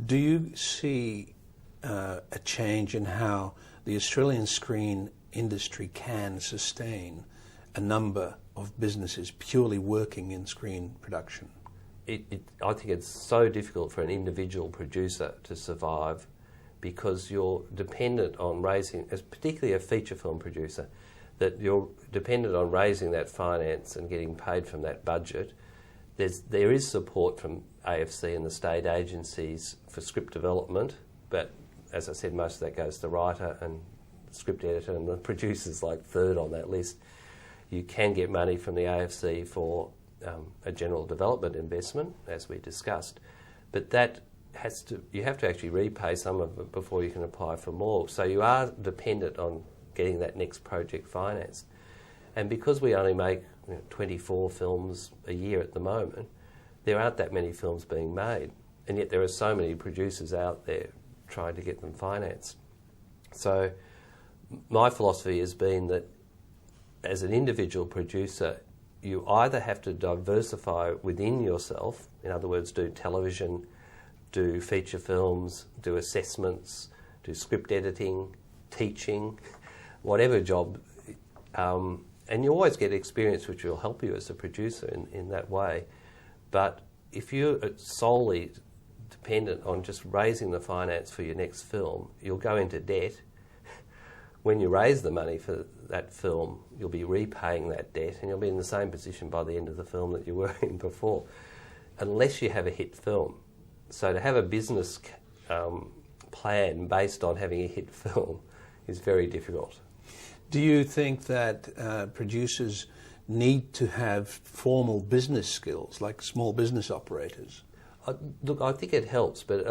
Do you see a change in how the Australian screen industry can sustain a number of businesses purely working in screen production? I think it's so difficult for an individual producer to survive because you're dependent on raising, as particularly a feature film producer, that you're dependent on raising that finance and getting paid from that budget. There is support from AFC and the state agencies for script development, but as I said, most of that goes to the writer and the script editor, and the producer's like third on that list. You can get money from the AFC for a general development investment, as we discussed, but that you have to actually repay some of it before you can apply for more. So you are dependent on getting that next project financed. And because we only make 24 films a year at the moment, there aren't that many films being made, and yet there are so many producers out there trying to get them financed. So my philosophy has been that as an individual producer, you either have to diversify within yourself, in other words, do television, do feature films, do assessments, do script editing, teaching, whatever job, and you always get experience which will help you as a producer in that way. But if you're solely dependent on just raising the finance for your next film, you'll go into debt. When you raise the money for that film, you'll be repaying that debt, and you'll be in the same position by the end of the film that you were in before, unless you have a hit film. So to have a business plan based on having a hit film is very difficult. Do you think that producers need to have formal business skills, like small business operators? Look, I think it helps, but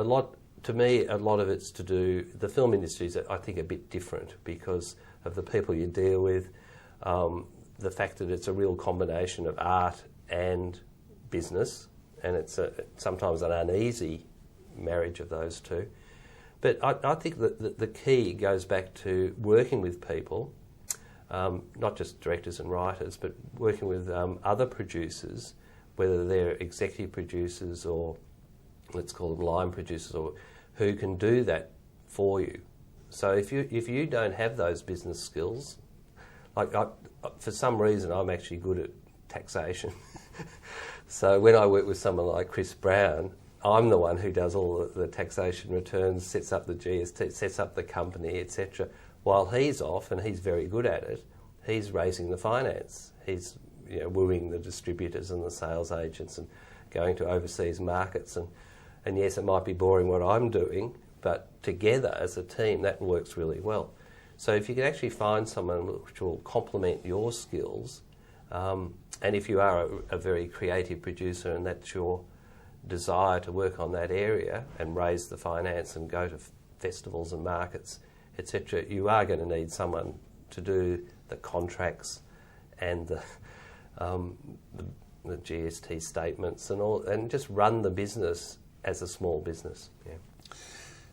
to me, a lot of it's to do, the film industry is, I think, a bit different because of the people you deal with, the fact that it's a real combination of art and business, and it's sometimes an uneasy marriage of those two. But I think that the key goes back to working with people, not just directors and writers, but working with other producers, whether they're executive producers or let's call them line producers, or who can do that for you. So if you don't have those business skills, for some reason I'm actually good at taxation. So when I work with someone like Chris Brown, I'm the one who does all the taxation returns, sets up the GST, sets up the company, etc. While he's off, and he's very good at it, he's raising the finance. He's wooing the distributors and the sales agents and going to overseas markets. And yes, it might be boring what I'm doing, but together as a team, that works really well. So if you can actually find someone which will complement your skills, and if you are a very creative producer and that's your desire to work on that area and raise the finance and go to festivals and markets, etc., you are going to need someone to do the contracts and the GST statements and all, and just run the business as a small business. Yeah.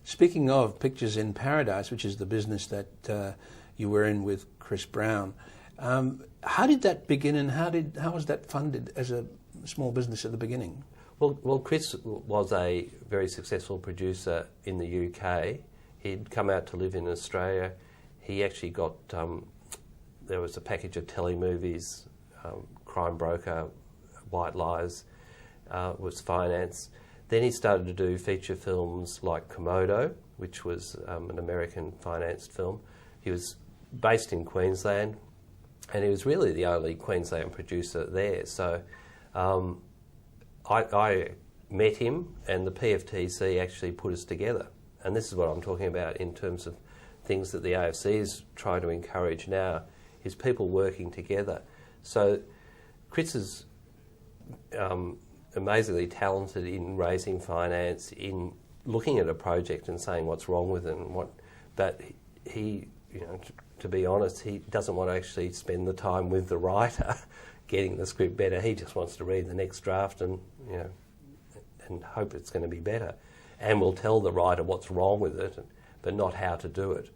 Speaking of Pictures in Paradise, which is the business that you were in with Chris Brown, how did that begin, and how was that funded as a small business at the beginning? Well, Chris was a very successful producer in the UK. He'd come out to live in Australia. He actually got, there was a package of telemovies, Crime Broker, White Lies, was financed. Then he started to do feature films like Komodo, which was an American financed film. He was based in Queensland, and he was really the only Queensland producer there. So I met him, and the PFTC actually put us together. And this is what I'm talking about in terms of things that the AFC is trying to encourage now, is people working together. So Chris is amazingly talented in raising finance, in looking at a project and saying what's wrong with it, and but he, to be honest, he doesn't want to actually spend the time with the writer getting the script better. He just wants to read the next draft and and hope it's going to be better, and will tell the writer what's wrong with it, but not how to do it.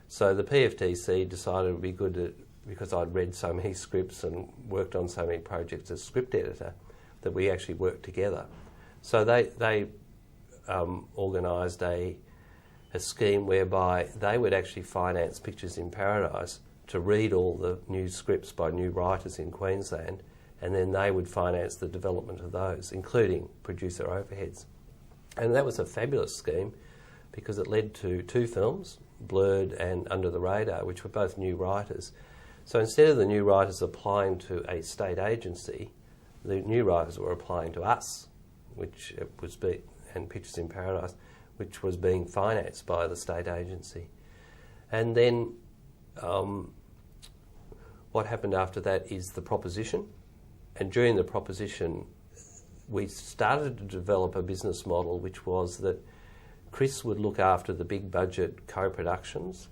So the PFTC decided it would be good to, because I'd read so many scripts and worked on so many projects as script editor, that we actually worked together. So they organised a scheme whereby they would actually finance Pictures in Paradise to read all the new scripts by new writers in Queensland, and then they would finance the development of those, including producer overheads. And that was a fabulous scheme because it led to 2 films, Blurred and Under the Radar, which were both new writers. So instead of the new writers applying to a state agency, the new writers were applying to us, which was and Pictures in Paradise, which was being financed by the state agency. And then what happened after that is the proposition. And during the proposition, we started to develop a business model which was that Chris would look after the big budget co-productions,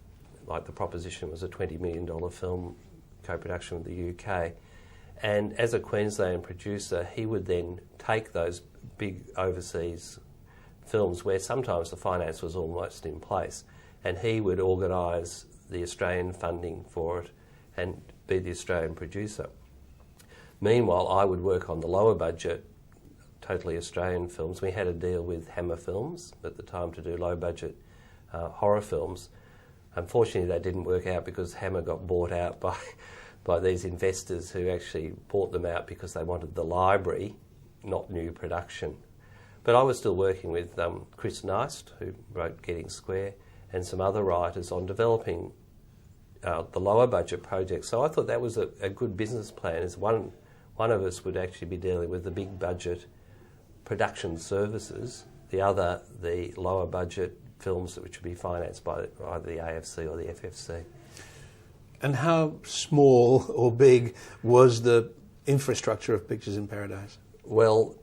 like the proposition was a $20 million film co-production with the UK. And as a Queensland producer, he would then take those big overseas films where sometimes the finance was almost in place, and he would organise the Australian funding for it and be the Australian producer. Meanwhile, I would work on the lower budget, totally Australian films. We had a deal with Hammer Films at the time to do low budget horror films. Unfortunately, that didn't work out because Hammer got bought out by these investors who actually bought them out because they wanted the library, not new production. But I was still working with Chris Neist, who wrote Getting Square, and some other writers on developing the lower budget projects. So I thought that was a good business plan. Is one of us would actually be dealing with the big budget production services, the other the lower budget films which would be financed by either the AFC or the FFC. And how small or big was the infrastructure of Pictures in Paradise? Well,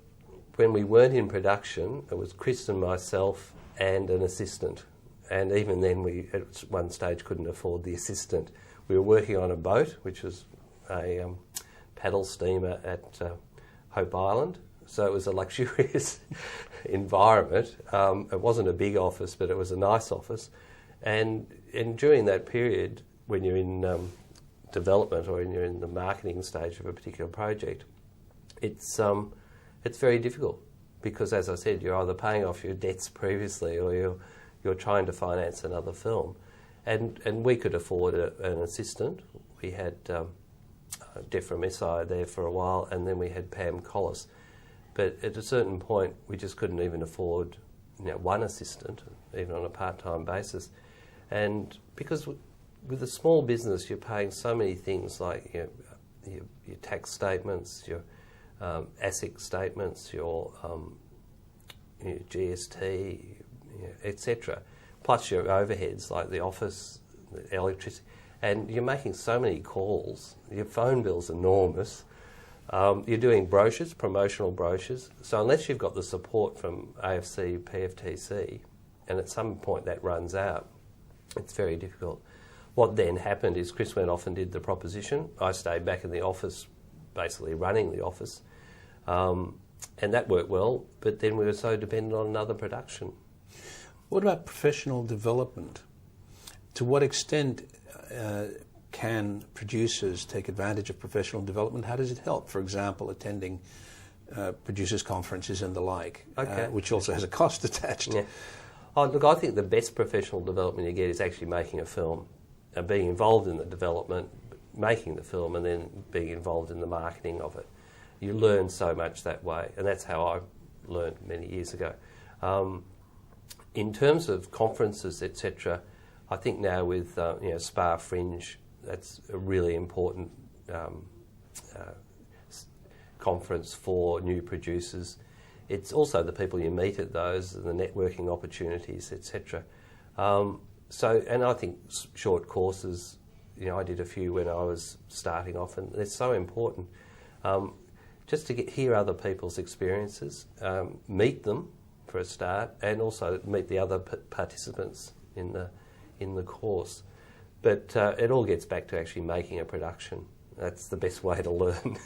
when we weren't in production, it was Chris and myself and an assistant. And even then, we at one stage couldn't afford the assistant. We were working on a boat, which was a paddle steamer at Hope Island. So it was a luxurious environment. It wasn't a big office, but it was a nice office. And during that period, when you're in development or when you're in the marketing stage of a particular project, it's very difficult because, as I said, you're either paying off your debts previously or you're trying to finance another film. And we could afford an assistant. We had Defra Messai there for a while, and then we had Pam Collis. But at a certain point, we just couldn't even afford one assistant, even on a part-time basis. And because with a small business, you're paying so many things like your tax statements, your ASIC statements, your GST, etc., plus your overheads like the office, the electricity, and you're making so many calls. Your phone bill's enormous. You're doing brochures, promotional brochures. So unless you've got the support from AFC, PFTC, and at some point that runs out, it's very difficult. What then happened is Chris went off and did the proposition. I stayed back in the office, basically running the office, and that worked well, but then we were so dependent on another production. What about professional development? To what extent can producers take advantage of professional development? How does it help? For example, attending producers' conferences and the like, which also has a cost attached. Yeah. Oh, look, I think the best professional development you get is actually making a film, being involved in the development, making the film, and then being involved in the marketing of it. You learn so much that way, and that's how I learned many years ago. In terms of conferences, etc., I think now with Spa Fringe, that's a really important conference for new producers. It's also the people you meet at those, and the networking opportunities, etc. And I think short courses, I did a few when I was starting off, and they're so important. Just to hear other people's experiences, meet them for a start, and also meet the other participants in the course. But it all gets back to actually making a production. That's the best way to learn.